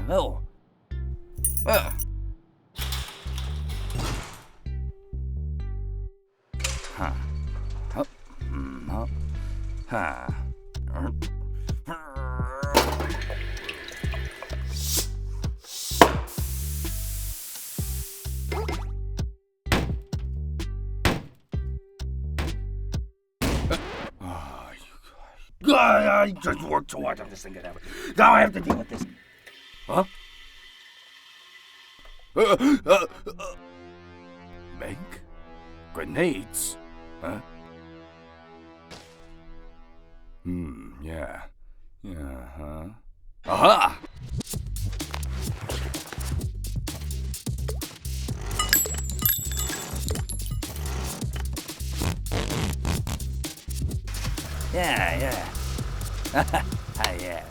Oh. Huh. Huh. Hup. Hup. Huh. God, I just worked too hard on this thing to happen. Now I have to deal with this. Huh? Meg? Grenades? Huh? Yeah. Yeah, huh? Aha! Yeah, yeah. Yeah.